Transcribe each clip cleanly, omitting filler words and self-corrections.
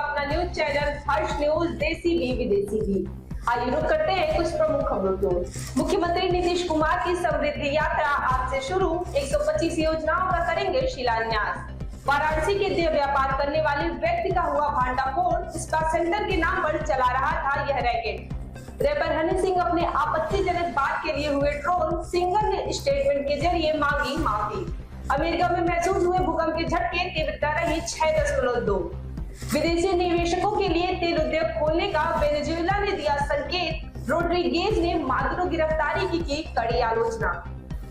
अपना news channel हर्ष news देसी भी विदेशी भी। आइए रुक करते हैं कुछ प्रमुख खबरों को। मुख्यमंत्री नीतीश कुमार की समृद्धि यात्रा आज से शुरू, 125 योजनाओं का करेंगे शिलान्यास। वाराणसी के देह व्यापार करने वाले व्यक्ति का हुआ भांडाफोड़, स्पा सेंटर के नाम पर चला रहा था यह रैकेट। रैपर हनी सिंह अपने आपत्तिजनक बात के लिए हुए ट्रोल, सिंगर ने स्टेटमेंट के जरिए मांगी माफी। अमेरिका में महसूस हुए भूकंप के झटके, तीव्रता रही 6.2। विदेशी निवेशकों के लिए तेल उद्योग खोलने का वेनेजुएला ने दिया संकेत, रोड्रिगेज ने मादुरो गिरफ्तारी की कड़ी आलोचना।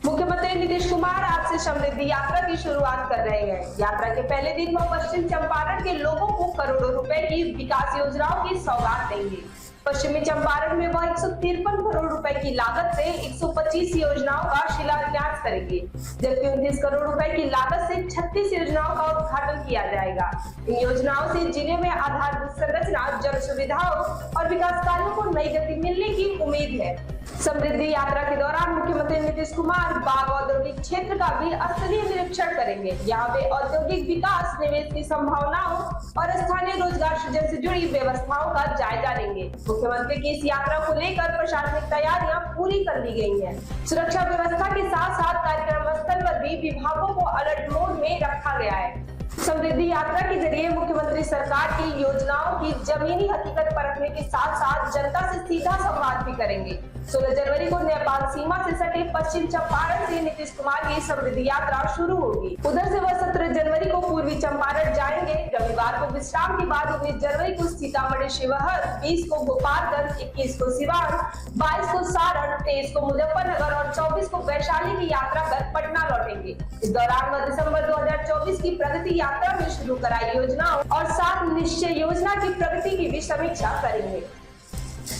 मुख्यमंत्री नीतीश कुमार आज से समृद्धि यात्रा की शुरुआत कर रहे हैं। यात्रा के पहले दिन वो पश्चिम चंपारण के लोगों को करोड़ों रुपए की विकास योजनाओं की सौगात देंगे। पश्चिमी चंपारण में वह 153 करोड़ रुपए की लागत से 125 योजनाओं का शिलान्यास करेंगे, जबकि 29 करोड़ रुपए की लागत से 36 योजनाओं का उद्घाटन किया जाएगा। इन योजनाओं से जिले में आधारभूत संरचना, जन सुविधाओं और विकास कार्यों को नई गति मिलने की उम्मीद है। समृद्धि यात्रा के दौरान मुख्यमंत्री नीतीश कुमार बाग औद्योगिक क्षेत्र का भी स्थलीय निरीक्षण करेंगे। यहाँ वे औद्योगिक विकास, निवेश की संभावनाओं और स्थानीय रोजगार सृजन से जुड़ी व्यवस्थाओं का जायजा लेंगे। मुख्यमंत्री की इस यात्रा को लेकर प्रशासनिक तैयारियां पूरी कर ली गई हैं। सुरक्षा व्यवस्था के साथ साथ कार्यक्रम स्थल पर भी विभागों को अलर्ट मोड में रखा गया है। समृद्धि यात्रा के जरिए मुख्यमंत्री सरकार की योजनाओं की जमीनी हकीकत परखने के साथ साथ जनता से सीधा संवाद भी करेंगे। 16 जनवरी को नेपाल सीमा से सटे पश्चिम चंपारण से नीतीश कुमार की समृद्धि यात्रा शुरू होगी। उधर से वह 17 जनवरी को पूर्वी चंपारण जाएंगे। रविवार को विश्राम के बाद 19 जनवरी को सीतामढ़ी शिवहर, 20 को गोपालगंज, 21 को सिवान, 22 को सारण, 23 को मुजफ्फरनगर और 24 को वैशाली की यात्रा कर पटना लौटेंगे। इस दौरान वह दिसंबर 2024 की प्रगति यात्रा में शुरू कराई योजनाओं और 7 निश्चय योजना की प्रगति की भी समीक्षा करेंगे।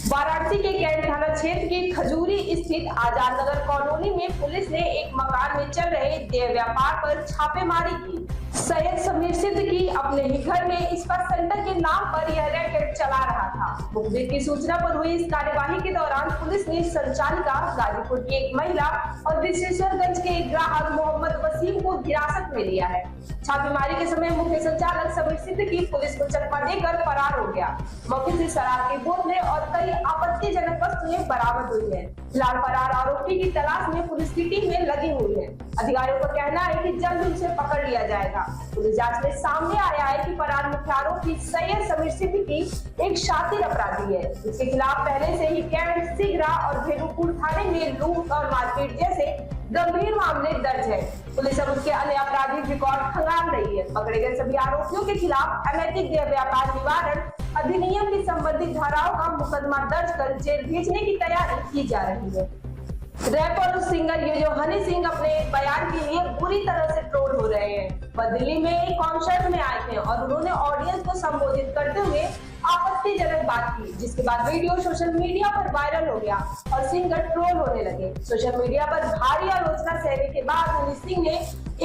वाराणसी के कैंट थाना क्षेत्र के खजूरी स्थित आजाद नगर कॉलोनी में पुलिस ने एक मकान में चल रहे देह व्यापार पर छापेमारी की। सैयद समीर सिद्ध की अपने ही घर में स्पा सेंटर के नाम पर यह रैकेट चला रहा था। मुखबिर की सूचना पर हुई इस कार्यवाही के दौरान पुलिस ने संचालिका, गाजीपुर की एक महिला और विश्वेश्वरगंज के एक ग्राहक मोहम्मद वसीम को हिरासत में लिया है। छापेमारी के समय मुख्य संचालक समीर सिद्ध की पुलिस को चकमा देकर फरार हो गया। मौके से शराब की बोतलें और कई आपत्तिजनक वस्तुएं बरामद हुई है। फिलहाल फरार आरोपी की तलाश में पुलिस की टीमें लगी हुई है। अधिकारियों का कहना है कि जल्द उसे पकड़ लिया जाएगा। पुलिस जांच में सामने आया है कि फरार मुख्य आरोपी सैयद समीर सिद्ध की एक शातिर अपराधी है। इसके खिलाफ पहले से ही कैंट, सिगरा और भेलूपुर थाने में लूट और मारपीट जैसे गंभीर मामले दर्ज है। पुलिस अब उसके अन्य आपराधिक रिकॉर्ड खंगाल रही है। पकड़े गए सभी आरोपियों के खिलाफ अनैतिक देह व्यापार निवारण अधिनियम की संबंधित धाराओं का मुकदमा दर्ज कर जेल भेजने की तैयारी की जा रही है। रैपर और सिंगर यो हनी सिंह अपने बयान के लिए बुरी तरह से ट्रोल हो रहे हैं। वह दिल्ली में एक कॉन्सर्ट में आए थे और उन्होंने ऑडियंस को संबोधित करते हुए आपत्तिजनक बात की, जिसके बाद वीडियो सोशल मीडिया पर वायरल हो गया और सिंगर ट्रोल होने लगे। सोशल मीडिया पर भारी आलोचना सहने के बाद हनी सिंह ने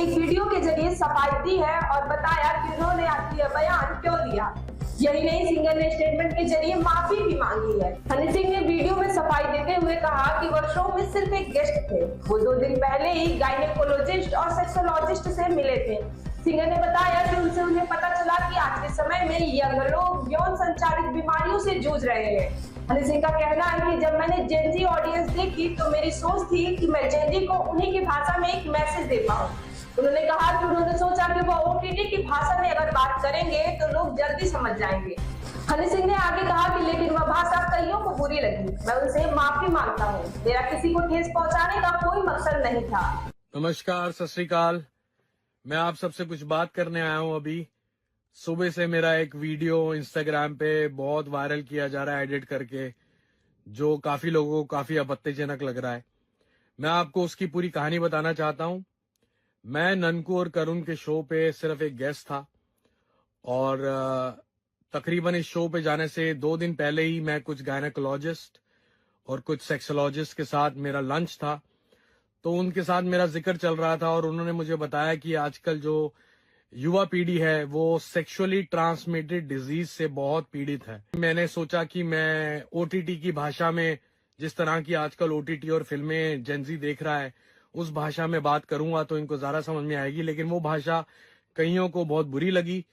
एक वीडियो के जरिए सफाई दी है और बताया कि उन्होंने आखिर यह बयान क्यों दिया। यही नहीं, सिंगर ने स्टेटमेंट के जरिए माफी भी मांगी है। हनी सिंह ने वीडियो में सफाई देते हुए कहा कि वह शो में सिर्फ एक गेस्ट थे। वो 2 दिन पहले ही गायनेकोलॉजिस्ट और सेक्सोलॉजिस्ट से मिले थे। सिंगर ने बताया कि उनसे उन्हें पता चला कि आज के समय में यंग लोग यौन संचालित बीमारियों से जूझ रहे हैं। हनी सिंह का कहना है कि जब मैंने जेनजी ऑडियंस देखी तो मेरी सोच थी कि मैं जेनजी को उन्हीं की भाषा में एक मैसेज दे पाऊं। उन्होंने कहा कि उन्होंने सोचा कि वह ओटीटी की भाषा में अगर बात करेंगे तो लोग जल्दी समझ जाएंगे। हनी सिंह ने आगे कहा कि लेकिन वह भाषा कईयों को बुरी लगी। मैं उनसे माफी मांगता हूँ। मेरा किसी को ठेस पहुंचाने का कोई मकसद नहीं था। नमस्कार, सत श्री अकाल। मैं आप सबसे कुछ बात करने आया हूँ। अभी सुबह से मेरा एक वीडियो इंस्टाग्राम पे बहुत वायरल किया जा रहा है एडिट करके, जो काफी लोगों को काफी आपत्तिजनक लग रहा है। मैं आपको उसकी पूरी कहानी बताना चाहता हूँ। मैं ननकू और करुण के शो पे सिर्फ एक गेस्ट था और तकरीबन इस शो पे जाने से 2 दिन पहले ही मैं कुछ गायनेकोलॉजिस्ट और कुछ सेक्सोलॉजिस्ट के साथ मेरा लंच था, तो उनके साथ मेरा जिक्र चल रहा था और उन्होंने मुझे बताया कि आजकल जो युवा पीढ़ी है वो सेक्सुअली ट्रांसमिटेड डिजीज से बहुत पीड़ित है। मैंने सोचा कि मैं ओटीटी की भाषा में, जिस तरह की आजकल ओटीटी और फिल्में जेनजी देख रहा है, उस भाषा में बात करूंगा तो इनको ज्यादा समझ में आएगी। लेकिन वो भाषा कईयों को बहुत बुरी लगी।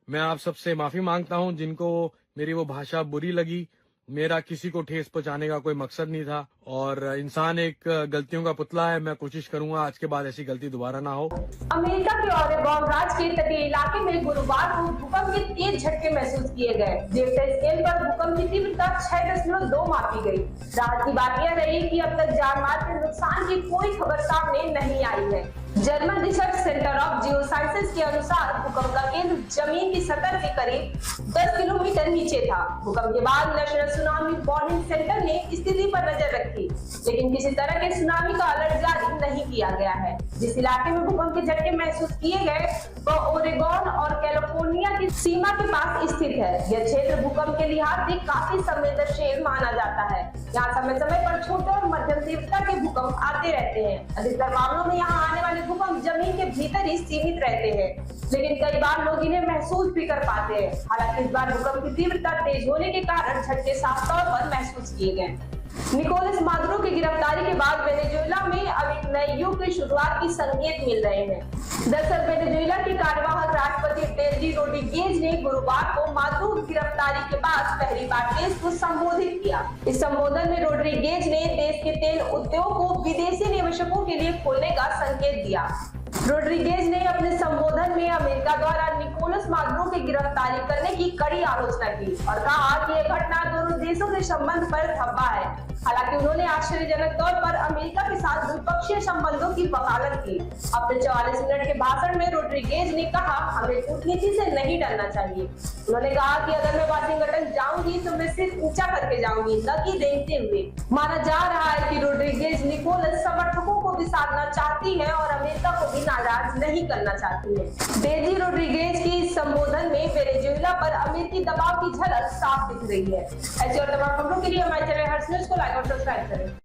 मैं आप सबसे माफी मांगता हूं जिनको मेरी वो भाषा बुरी लगी। मेरा किसी को ठेस पहुंचाने का कोई मकसद नहीं था और इंसान एक गलतियों का पुतला है। मैं कोशिश करूंगा आज के बाद ऐसी गलती दोबारा ना हो। अमेरिका के ओरेगॉन राज्य के तटीय इलाके में गुरुवार को भूकंप के तेज झटके महसूस किए गए। रिक्टर स्केल पर भूकंप की तीव्रता 6.2 मापी गई। राहत की बात यह रही कि अब तक जान-माल के नुकसान की कोई खबर सामने नहीं आई है। जर्मन रिसर्च सेंटर ऑफ जियोसाइंसेस के अनुसार भूकंप का केंद्र जमीन की सतह के करीब 10 किलोमीटर नीचे था। भूकंप के बाद नेशनल सुनामी वार्निंग सेंटर ने स्थिति पर नजर रखी, लेकिन किसी तरह के सुनामी का अलर्ट जारी नहीं किया गया है। जिस इलाके में भूकंप के झटके महसूस किए गए वह ओरेगॉन और कैलिफोर्निया की सीमा के पास स्थित है। यह क्षेत्र भूकंप के लिहाज से काफी संवेदनशील माना जाता है। यहाँ समय समय पर छोटे और मध्यम तीव्रता के भूकंप आते रहते हैं। अधिकतर मामलों में यहाँ आने वाले भूकंप जमीन के भीतर ही सीमित रहते हैं, लेकिन कई बार लोग इन्हें महसूस भी कर पाते हैं। हालांकि इस बार भूकंप की तीव्रता तेज होने के कारण झटके साफ तौर पर महसूस किए गए। निकोलस मादुरो की गिरफ्तारी के बाद वेनेजुएला में अब एक नए युग की शुरुआत की संकेत मिल रहे हैं। दरअसल वेनेजुएला के कार्यवाहक राष्ट्रपति डेल्सी रोड्रिगेज ने गुरुवार को मादुरो की गिरफ्तारी के बाद पहली बार देश को संबोधित किया। इस संबोधन में रोड्रिगेज ने देश के तेल उद्योग को विदेशी निवेशकों के लिए खोलने का संकेत दिया। रोड्रिगेज ने अपने संबोधन में अमेरिका द्वारा निकोलस मादुरो की गिरफ्तारी करने की कड़ी आलोचना की और कहा कि यह घटना दोनों देशों के संबंध पर धब्बा है। हालांकि उन्होंने आश्चर्यजनक तौर पर अमेरिका के साथ द्विपक्षीय संबंधों की वकालत की। अपने 44 मिनट के भाषण में रोड्रिगेज ने कहा, हमें कूटनीति से नहीं डरना चाहिए। उन्होंने कहा कि अगर मैं वाशिंगटन जाऊंगी तो मैं सिर्फ ऊंचा करके जाऊंगी, न कि रेंगते हुए। माना जा रहा है कि रोड्रिगेज निकोलस समर्थकों को भी साधना चाहती है और अमेरिका को भी नाराज नहीं करना चाहती है। डेल्सी रोड्रिगेज की इस संबोधन में वेनेजुएला पर अमेरिकी दबाव की झलक साफ दिख रही है। ऐसी और तमाम खबरों के लिए हमारे चैनल हर्ष न्यूज को लाइक और सब्सक्राइब करें।